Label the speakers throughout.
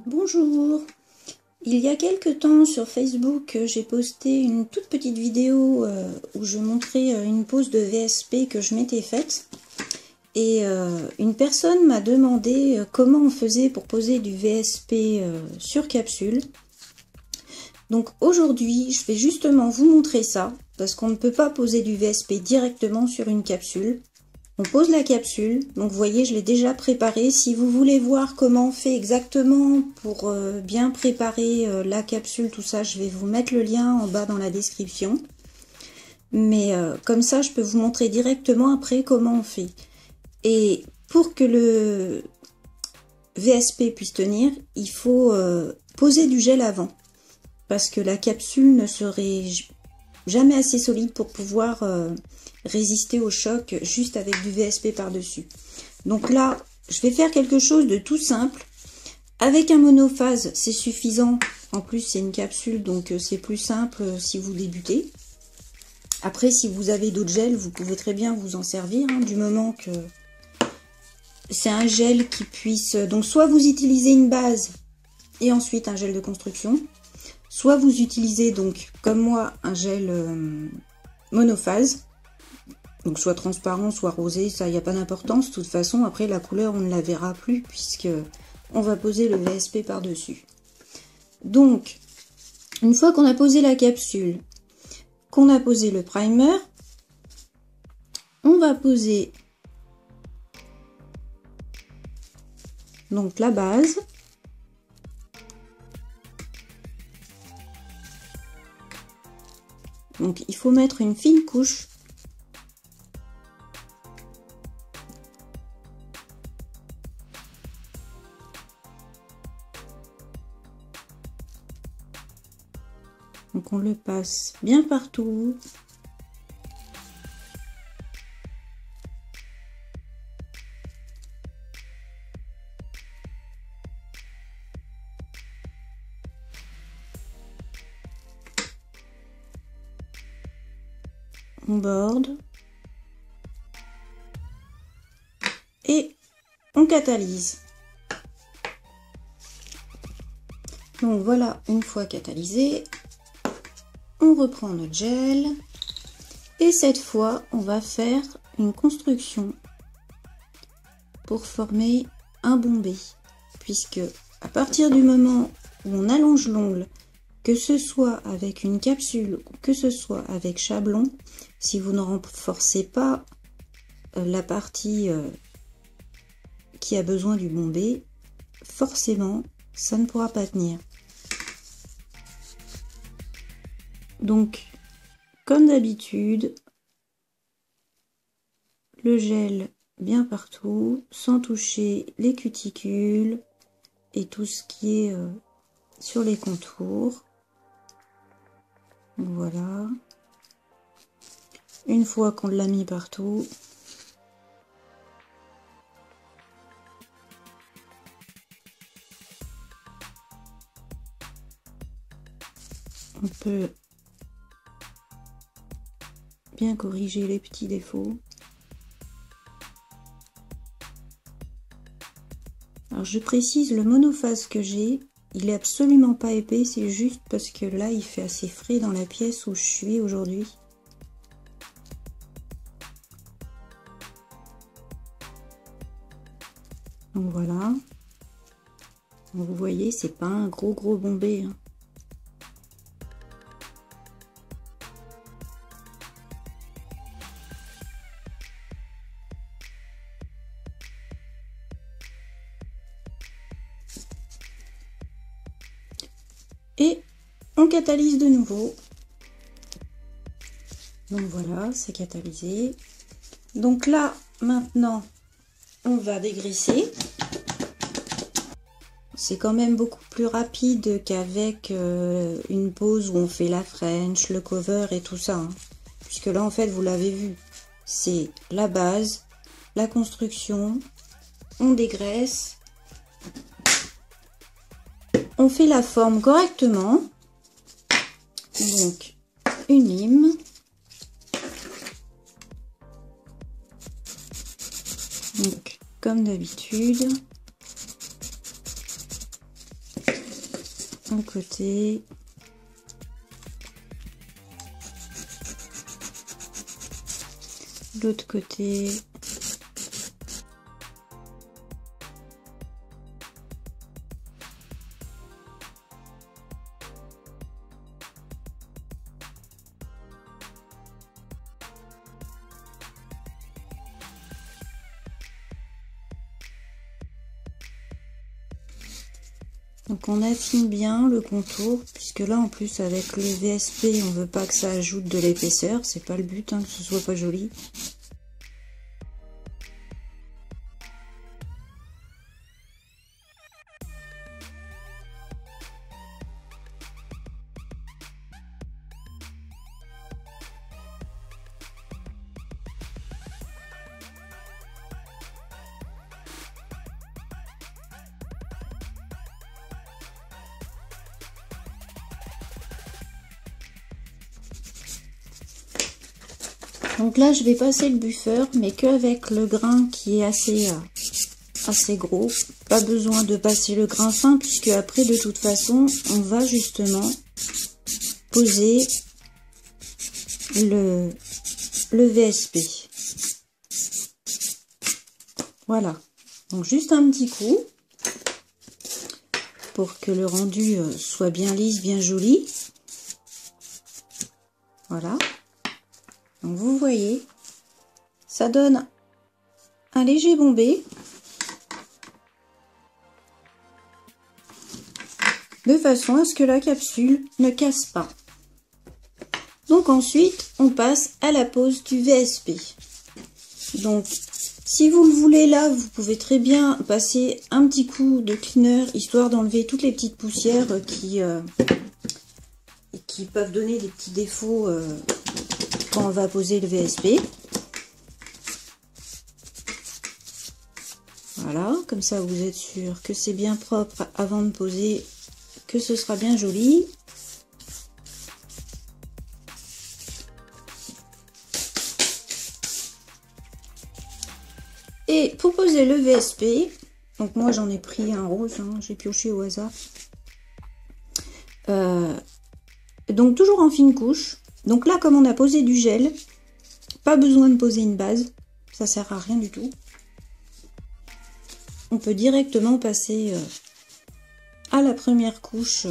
Speaker 1: Bonjour. Il y a quelque temps sur Facebook, j'ai posté une toute petite vidéo où je montrais une pose de VSP que je m'étais faite. Et une personne m'a demandé comment on faisait pour poser du VSP sur capsule. Donc aujourd'hui, je vais justement vous montrer ça, parce qu'on ne peut pas poser du VSP directement sur une capsule. On pose la capsule, donc vous voyez, je l'ai déjà préparée. Si vous voulez voir comment on fait exactement pour bien préparer la capsule, tout ça, je vais vous mettre le lien en bas dans la description. Mais comme ça, je peux vous montrer directement après comment on fait. Et pour que le VSP puisse tenir, il faut poser du gel avant. Parce que la capsule ne serait jamais assez solide pour pouvoir résister au choc juste avec du VSP par-dessus. Donc là, je vais faire quelque chose de tout simple. Avec un monophase, c'est suffisant. En plus, c'est une capsule, donc c'est plus simple si vous débutez. Après, si vous avez d'autres gels, vous pouvez très bien vous en servir, hein, du moment que c'est un gel qui puisse... Donc, soit vous utilisez une base et ensuite un gel de construction, soit vous utilisez, donc, comme moi, un gel monophase. Donc soit transparent, soit rosé, ça, il n'y a pas d'importance. De toute façon, après, la couleur, on ne la verra plus puisque on va poser le VSP par-dessus. Donc, une fois qu'on a posé la capsule, qu'on a posé le primer, on va poser donc la base. Donc, il faut mettre une fine couche. Donc on le passe bien partout. On borde. Et on catalyse. Donc voilà, une fois catalysé, on reprend notre gel et cette fois on va faire une construction pour former un bombé, puisque à partir du moment où on allonge l'ongle, que ce soit avec une capsule ou que ce soit avec chablon, si vous ne renforcez pas la partie qui a besoin du bombé, forcément ça ne pourra pas tenir. Donc, comme d'habitude, le gel bien partout, sans toucher les cuticules et tout ce qui est sur les contours. Voilà. Une fois qu'on l'a mis partout, on peut bien corriger les petits défauts. Alors je précise, le monophase que j'ai, il est absolument pas épais, c'est juste parce que là il fait assez frais dans la pièce où je suis aujourd'hui. Donc voilà. Donc vous voyez, c'est pas un gros bombé, hein. Et on catalyse de nouveau. Donc voilà, c'est catalysé. Donc là, maintenant, on va dégraisser. C'est quand même beaucoup plus rapide qu'avec une pose où on fait la French, le cover et tout ça, hein. Puisque là, en fait, vous l'avez vu, c'est la base, la construction, on dégraisse. On fait la forme correctement. Donc, une lime. Donc, comme d'habitude, un côté. L'autre côté. Donc on affine bien le contour, puisque là en plus avec le VSP on veut pas que ça ajoute de l'épaisseur, c'est pas le but, hein, que ce soit pas joli. Donc là je vais passer le buffer, mais qu'avec le grain qui est assez gros. Pas besoin de passer le grain fin, puisque après de toute façon on va justement poser le VSP. Voilà, donc juste un petit coup pour que le rendu soit bien lisse, bien joli. Voilà. Donc vous voyez, ça donne un léger bombé, de façon à ce que la capsule ne casse pas. Donc ensuite, on passe à la pose du VSP. Donc, si vous le voulez là, vous pouvez très bien passer un petit coup de cleaner, histoire d'enlever toutes les petites poussières qui peuvent donner des petits défauts quand on va poser le VSP. Voilà, comme ça vous êtes sûr que c'est bien propre avant de poser, que ce sera bien joli. Et pour poser le VSP, donc moi j'en ai pris un rose, hein, j'ai pioché au hasard. Donc toujours en fine couche. Donc là, comme on a posé du gel, pas besoin de poser une base, ça sert à rien du tout. On peut directement passer à la première couche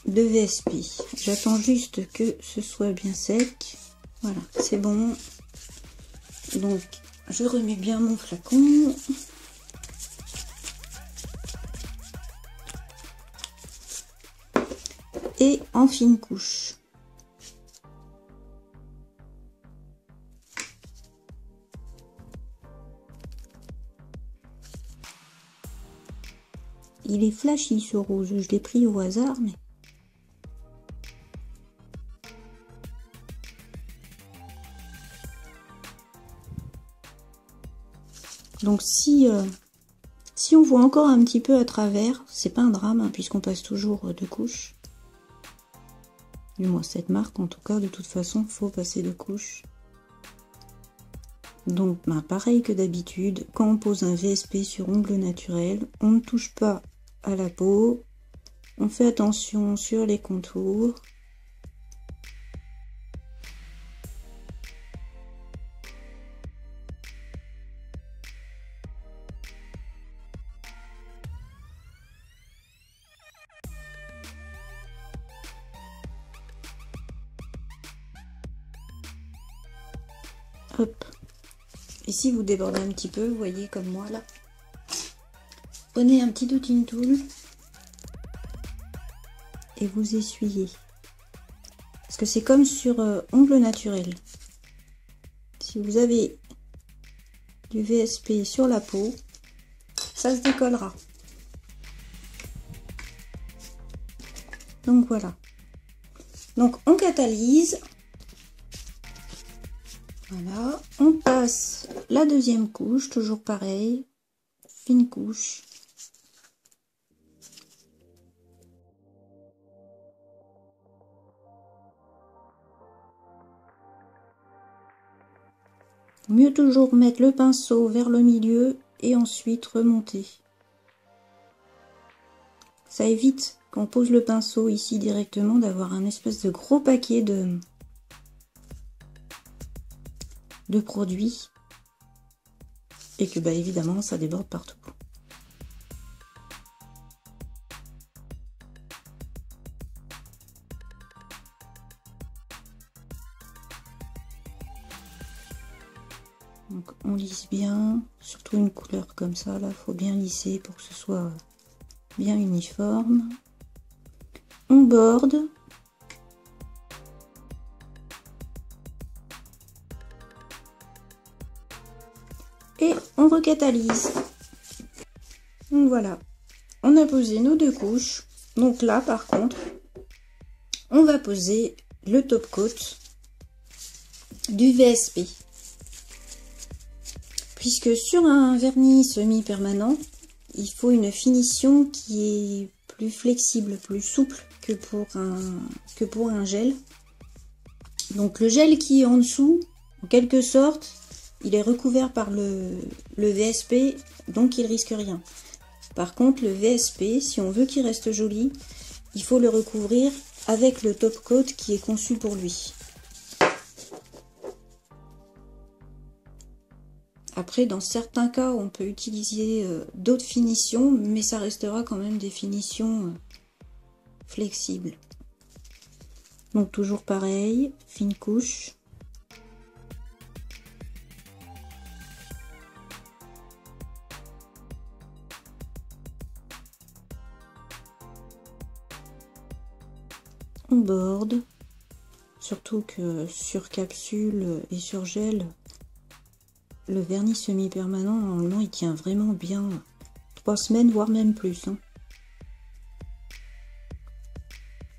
Speaker 1: de VSP. J'attends juste que ce soit bien sec. Voilà, c'est bon. Donc je remets bien mon flacon. Et en fine couche. Il est flashy ce rose, je l'ai pris au hasard, mais... Donc si on voit encore un petit peu à travers, c'est pas un drame, hein, puisqu'on passe toujours deux couches. Du moins cette marque, en tout cas, de toute façon, faut passer deux couches. Donc pareil que d'habitude, quand on pose un VSP sur ongle naturel, on ne touche pas à la peau, on fait attention sur les contours. Hop. Et si vous débordez un petit peu, vous voyez comme moi là, prenez un petit dotting tool et vous essuyez. Parce que c'est comme sur ongle naturel. Si vous avez du VSP sur la peau, ça se décollera. Donc voilà. Donc on catalyse. Voilà, on passe la deuxième couche, toujours pareil, fine couche. Mieux toujours mettre le pinceau vers le milieu et ensuite remonter. Ça évite quand on pose le pinceau ici directement d'avoir un espèce de gros paquet de produits et que bah évidemment ça déborde partout. Donc on lisse bien, surtout une couleur comme ça, là, faut bien lisser pour que ce soit bien uniforme. On borde. Et on recatalyse. Donc voilà, on a posé nos deux couches. Donc là, par contre, on va poser le top coat du VSP. Puisque sur un vernis semi-permanent, il faut une finition qui est plus flexible, plus souple que pour un gel. Donc le gel qui est en dessous, en quelque sorte, il est recouvert par le VSP, donc il risque rien. Par contre, le VSP, si on veut qu'il reste joli, il faut le recouvrir avec le top coat qui est conçu pour lui. Après, dans certains cas, on peut utiliser d'autres finitions, mais ça restera quand même des finitions flexibles. Donc toujours pareil, fine couche. On borde, surtout que sur capsule et sur gel, le vernis semi-permanent, normalement, il tient vraiment bien 3 semaines, voire même plus. Hein.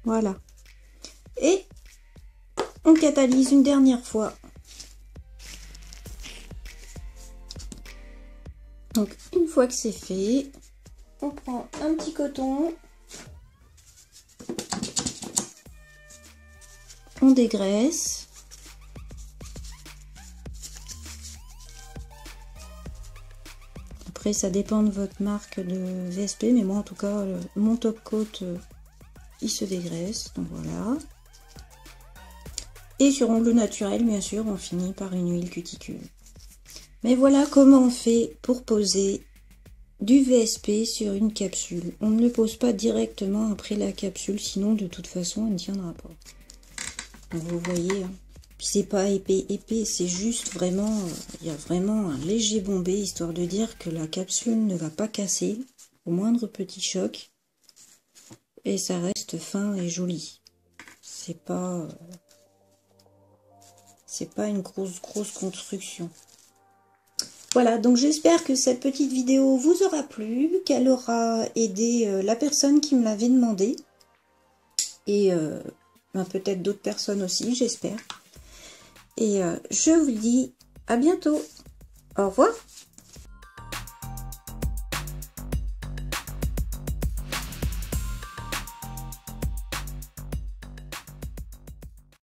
Speaker 1: Voilà. Et on catalyse une dernière fois. Donc, une fois que c'est fait, on prend un petit coton. On dégraisse. Après, ça dépend de votre marque de VSP, mais moi, en tout cas, mon top coat, il se dégraisse. Donc voilà. Et sur ongles naturels, bien sûr, on finit par une huile cuticule. Mais voilà comment on fait pour poser du VSP sur une capsule. On ne le pose pas directement après la capsule, sinon de toute façon, elle ne tiendra pas. Donc vous voyez, hein. Puis c'est pas épais, c'est juste vraiment, il y a vraiment un léger bombé, histoire de dire que la capsule ne va pas casser au moindre petit choc. Et ça reste fin et joli. C'est pas une grosse construction. Voilà, donc j'espère que cette petite vidéo vous aura plu, qu'elle aura aidé la personne qui me l'avait demandé. Et peut-être d'autres personnes aussi, j'espère. Et je vous dis à bientôt. Au revoir.